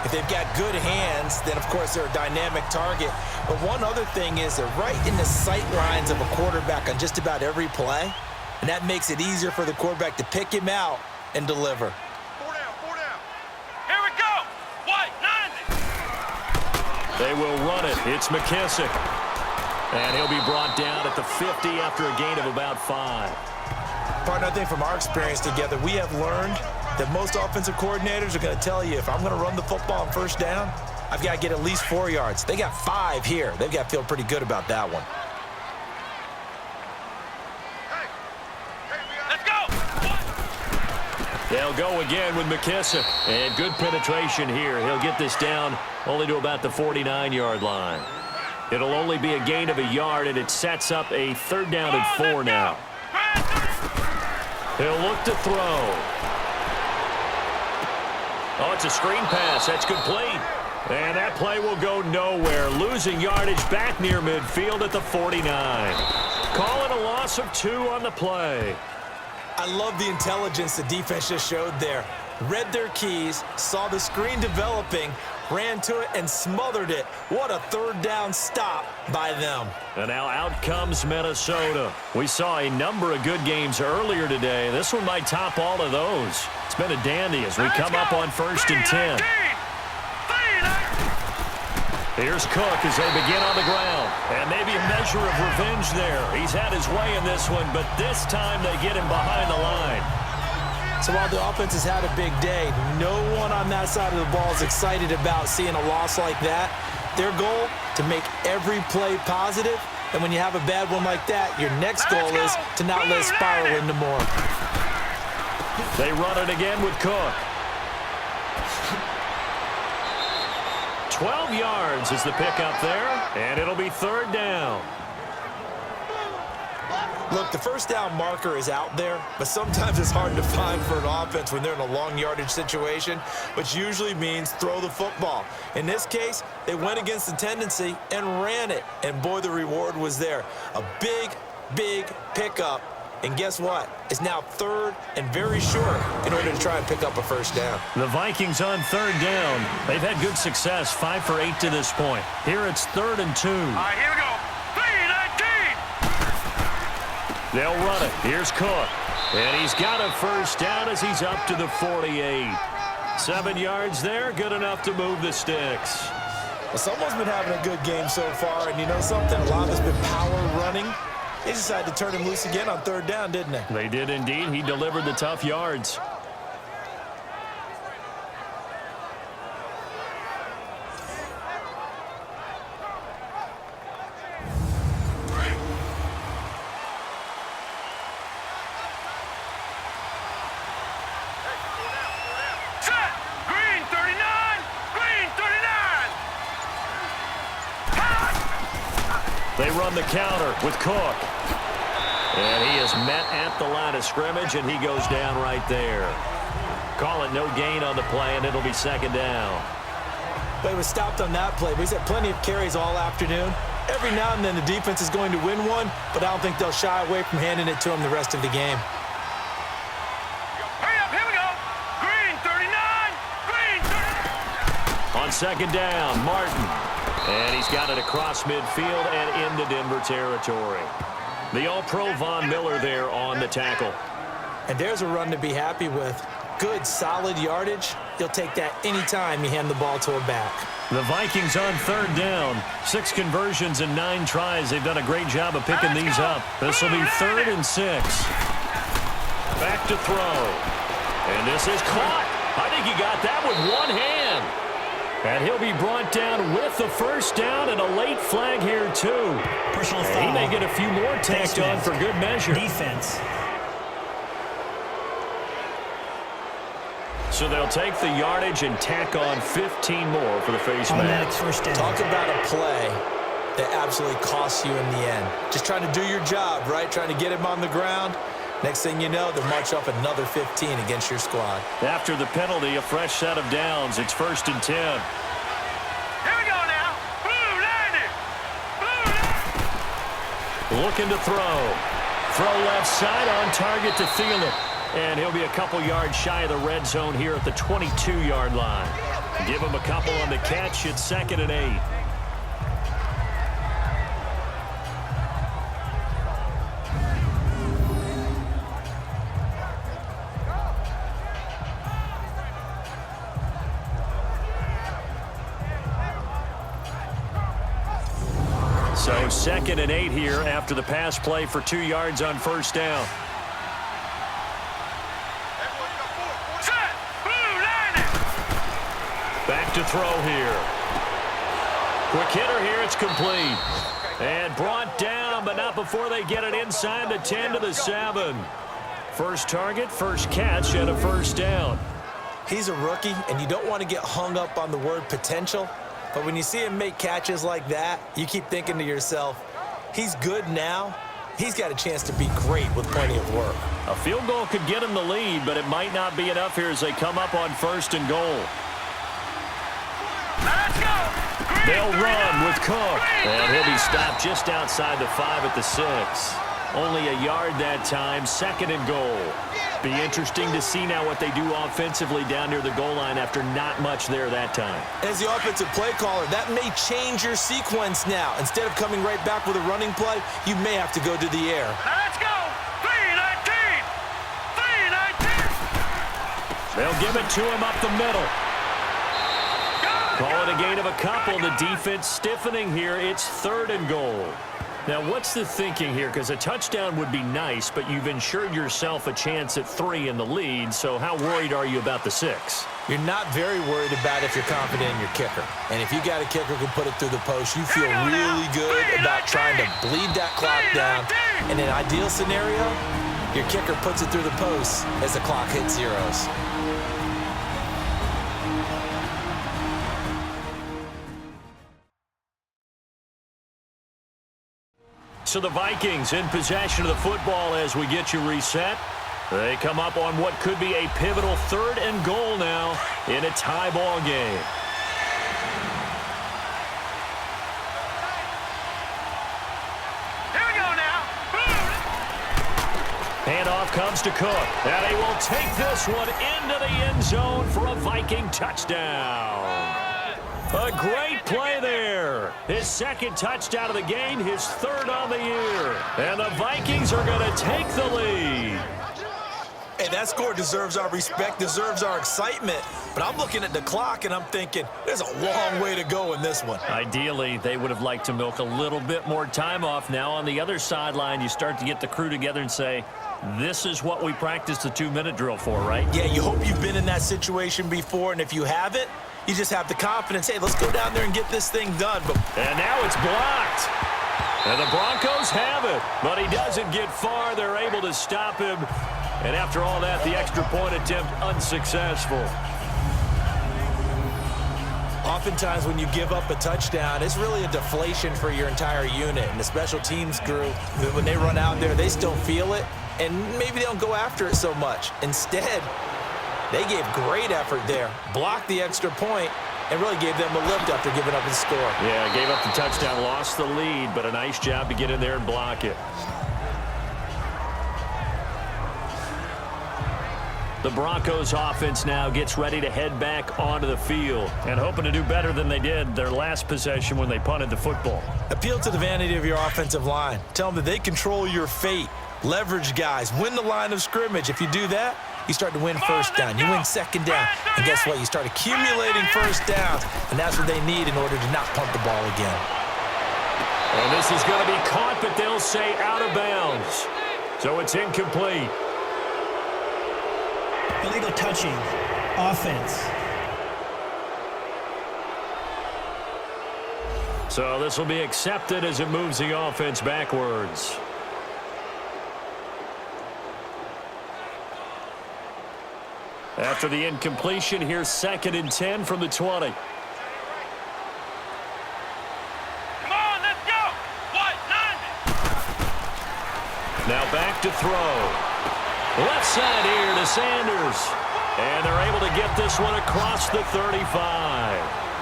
If they've got good hands, then, of course, they're a dynamic target. But one other thing is they're right in the sight lines of a quarterback on just about every play, and that makes it easier for the quarterback to pick him out and deliver. Four down. Here we go. White, 90. They will run it. It's McKissick. And he'll be brought down at the 50 after a gain of about 5. Partner, I think from our experience together, we have learned that most offensive coordinators are going to tell you, if I'm going to run the football on first down, I've got to get at least 4 yards. They got 5 here. They've got to feel pretty good about that one. Let's go. They'll go again with McKissick. And good penetration here. He'll get this down only to about the 49-yard line. It'll only be a gain of a yard, and it sets up a 3rd down and 4 now. He'll look to throw. Oh, it's a screen pass. That's complete. And that play will go nowhere. Losing yardage back near midfield at the 49. Call it a loss of 2 on the play. I love the intelligence the defense just showed there. Read their keys, saw the screen developing, ran to it, and smothered it. What a 3rd down stop by them. And now out comes Minnesota. We saw a number of good games earlier today. This one might top all of those. It's been a dandy as we come up on 1st and 10. Here's Cook as they begin on the ground. And maybe a measure of revenge there. He's had his way in this one, but this time they get him behind the line. So while the offense has had a big day, no one on that side of the ball is excited about seeing a loss like that. Their goal, to make every play positive. And when you have a bad one like that, your next goal is to not let it spiral into more. They run it again with Cook. 12 yards is the pickup there, and it'll be 3rd down. Look, the first down marker is out there, but sometimes it's hard to find for an offense when they're in a long yardage situation, which usually means throw the football. In this case, they went against the tendency and ran it, and boy, the reward was there. A big, big pickup, and guess what? It's now 3rd and very short in order to try and pick up a first down. The Vikings on 3rd down. They've had good success, 5 for 8 to this point. Here it's 3rd and 2. All right, here we go. 3-19. They'll run it. Here's Cook. And he's got a first down as he's up to the 48. 7 yards there, good enough to move the sticks. Well, someone's been having a good game so far, and you know something? A lot has been power running. They decided to turn him loose again on 3rd down, didn't they? They did indeed. He delivered the tough yards. They run the counter with Cook. And he is met at the line of scrimmage, and he goes down right there. Call it no gain on the play, and it'll be 2nd down. But he was stopped on that play, but he's had plenty of carries all afternoon. Every now and then the defense is going to win one, but I don't think they'll shy away from handing it to him the rest of the game. Hurry up, here we go. Green, 39. Green, 39. On 2nd down, Martin. And he's got it across midfield and into Denver territory. The All-Pro Von Miller there on the tackle. And there's a run to be happy with. Good, solid yardage. He'll take that anytime you hand the ball to a back. The Vikings on 3rd down. 6 conversions and 9 tries. They've done a great job of picking these up. This will be 3rd and 6. Back to throw. And this is caught. I think he got that with one hand. And he'll be brought down with the first down and a late flag here, too. Personal foul. He may get a few more tacked on for good measure. Defense. So they'll take the yardage and tack on 15 more for the face mask. First down. Talk about a play that absolutely costs you in the end. Just trying to do your job, right? Trying to get him on the ground. Next thing you know, they'll march up another 15 against your squad. After the penalty, a fresh set of downs. It's 1st and 10. Here we go now. Blue 90. Blue 90. Looking to throw. Throw left side on target to Thielen. And he'll be a couple yards shy of the red zone here at the 22-yard line. Give him a couple on the catch. It's 2nd and 8. So 2nd and 8 here after the pass play for 2 yards on 1st down. Back to throw here. Quick hitter here. It's complete. And brought down, but not before they get it inside the 10 to the 7. First target, first catch, and a 1st down. He's a rookie, and you don't want to get hung up on the word potential. But when you see him make catches like that, you keep thinking to yourself, he's good now. He's got a chance to be great with plenty of work. A field goal could get him the lead, but it might not be enough here as they come up on 1st and goal. Let's go. They'll run with Cook. And he'll be stopped just outside the 5 at the 6. Only a yard that time, 2nd and goal. Be interesting to see now what they do offensively down near the goal line after not much there that time. As the offensive play caller, that may change your sequence now. Instead of coming right back with a running play, you may have to go to the air. Let's go. 319. 319. They'll give it to him up the middle. Call it a gain of a couple. The defense stiffening here. It's 3rd and goal. Now, what's the thinking here? Because a touchdown would be nice, but you've ensured yourself a chance at 3 in the lead, so how worried are you about the 6? You're not very worried about if you're confident in your kicker. And if you got a kicker who can put it through the post, you feel really good about trying to bleed that clock down. In an ideal scenario, your kicker puts it through the post as the clock hits zeros. So the Vikings in possession of the football as we get you reset. They come up on what could be a pivotal 3rd and goal now in a tie ball game. Here we go now. Handoff comes to Cook. And he will take this one into the end zone for a Viking touchdown. A great play there. His 2nd touchdown of the game, his 3rd on the year. And the Vikings are going to take the lead. Hey, that score deserves our respect, deserves our excitement. But I'm looking at the clock, and I'm thinking, there's a long way to go in this one. Ideally, they would have liked to milk a little bit more time off. Now, on the other sideline, you start to get the crew together and say, this is what we practiced the 2-minute drill for, right? Yeah, you hope you've been in that situation before, and if you haven't, you just have the confidence, hey, let's go down there and get this thing done. And now it's blocked. And the Broncos have it, but he doesn't get far. They're able to stop him. And after all that, the extra point attempt unsuccessful. Oftentimes when you give up a touchdown, it's really a deflation for your entire unit. And the special teams crew, when they run out there, they still feel it, and maybe they don't go after it so much. Instead, they gave great effort there, blocked the extra point, and really gave them a lift after giving up the score. Yeah, gave up the touchdown, lost the lead, but a nice job to get in there and block it. The Broncos offense now gets ready to head back onto the field and hoping to do better than they did their last possession when they punted the football. Appeal to the vanity of your offensive line. Tell them that they control your fate. Leverage guys. Win the line of scrimmage. If you do that, you start to win 1st down. You win 2nd down. And guess what? You start accumulating 1st downs. And that's what they need in order to not punt the ball again. And this is going to be caught, but they'll say out of bounds. So it's incomplete. Illegal touching. Offense. So this will be accepted as it moves the offense backwards. After the incompletion, here's 2nd and 10 from the 20. Come on, let's go. What? 90. Now back to throw. Left side here to Sanders. And they're able to get this one across the 35.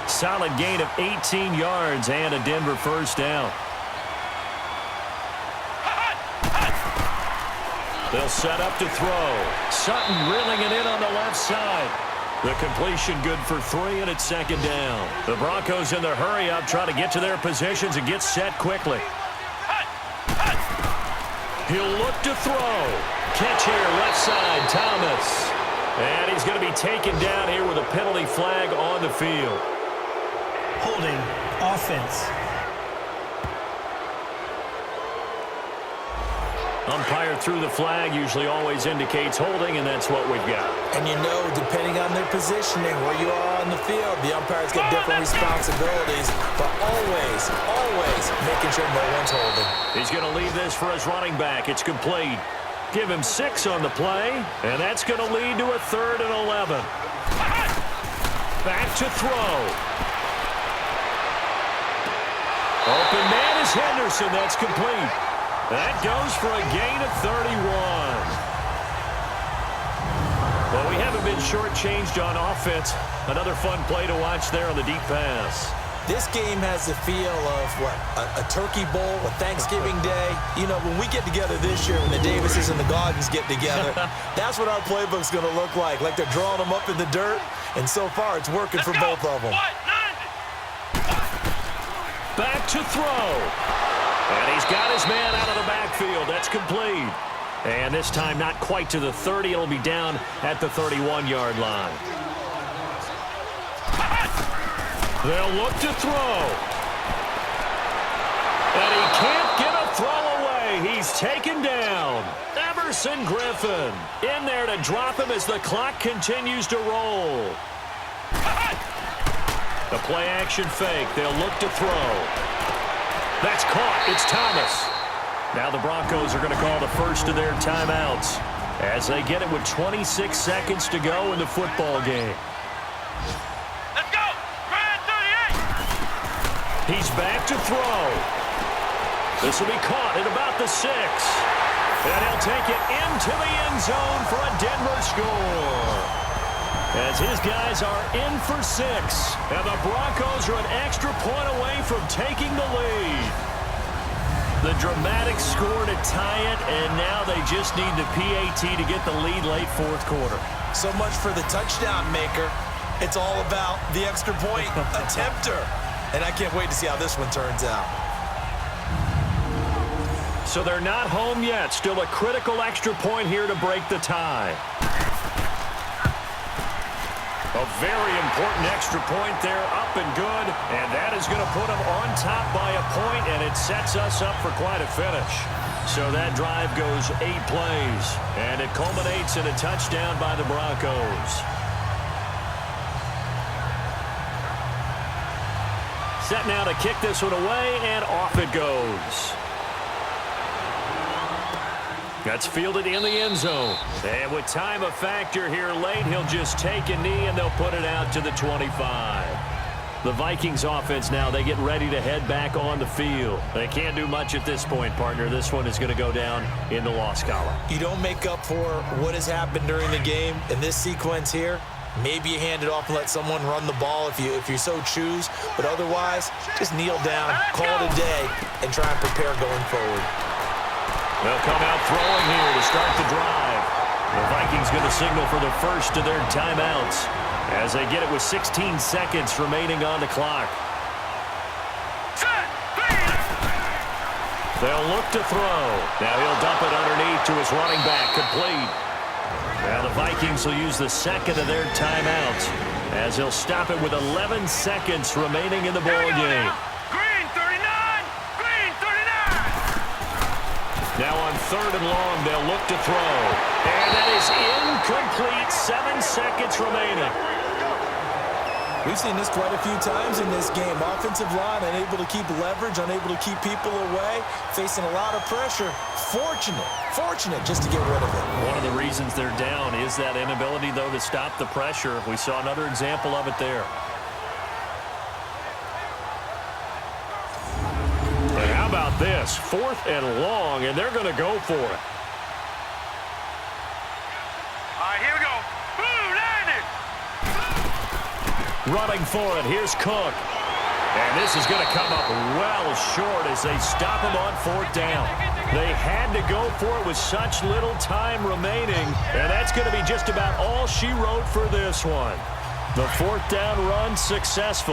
Solid gain of 18 yards and a Denver 1st down. They'll set up to throw. Sutton reeling it in on the left side. The completion good for 3, and it's second down. The Broncos in the hurry-up try to get to their positions and get set quickly. He'll look to throw. Catch here, left side, Thomas. And he's going to be taken down here with a penalty flag on the field. Holding. Offense. Umpire threw the flag, usually always indicates holding, and that's what we've got. And you know, depending on their positioning, where you are on the field, the umpires get different responsibilities, but always making sure no one's holding. He's going to leave this for his running back. It's complete. Give him 6 on the play, and that's going to lead to a 3rd and 11. Back to throw. Open man is Henderson. That's complete. That goes for a gain of 31. Well, we haven't been shortchanged on offense. Another fun play to watch there on the deep pass. This game has the feel of, a turkey bowl, a Thanksgiving day. You know, when we get together this year, when the Davises and the Gaudens get together, that's what our playbook's going to look like they're drawing them up in the dirt, and so far it's working for both of them. Back to throw. And he's got his man out of the backfield. That's complete. And this time not quite to the 30. It'll be down at the 31-yard line. They'll look to throw. And he can't get a throw away. He's taken down. Everson Griffin in there to drop him as the clock continues to roll. The play action fake. They'll look to throw. That's caught. It's Thomas. Now the Broncos are going to call the first of their timeouts as they get it with 26 seconds to go in the football game. Let's go. Ryan 38. He's back to throw. This will be caught at about the 6. And he'll take it into the end zone for a Denver score. As his guys are in for 6. And the Broncos are an extra point away from taking the lead. The dramatic score to tie it, and now they just need the PAT to get the lead late fourth quarter. So much for the touchdown maker. It's all about the extra point attempter. And I can't wait to see how this one turns out. So they're not home yet. Still a critical extra point here to break the tie. A very important extra point there, up and good, and that is going to put them on top by a point, and it sets us up for quite a finish. So that drive goes 8 plays, and it culminates in a touchdown by the Broncos. Set now to kick this one away, and off it goes. That's fielded in the end zone. And with time a factor here late, he'll just take a knee and they'll put it out to the 25. The Vikings offense now, they get ready to head back on the field. They can't do much at this point, partner. This one is going to go down in the loss column. You don't make up for what has happened during the game in this sequence here. Maybe you hand it off and let someone run the ball if you so choose. But otherwise, just kneel down, call it a day, and try and prepare going forward. They'll come out throwing here to start the drive. The Vikings going to signal for the first of their timeouts as they get it with 16 seconds remaining on the clock. They'll look to throw. Now he'll dump it underneath to his running back, complete. Now the Vikings will use the second of their timeouts as he'll stop it with 11 seconds remaining in the ball game. Now on 3rd and long, they'll look to throw. And that is incomplete. 7 seconds remaining. We've seen this quite a few times in this game. Offensive line unable to keep leverage, unable to keep people away, facing a lot of pressure. Fortunate just to get rid of it. One of the reasons they're down is that inability, though, to stop the pressure. We saw another example of it there. How about this? 4th and long, and they're going to go for it. All right, here we go. Boom, landed. Running for it, here's Cook. And this is going to come up well short as they stop him on 4th down. They had to go for it with such little time remaining, and that's going to be just about all she wrote for this one. The fourth down run successful.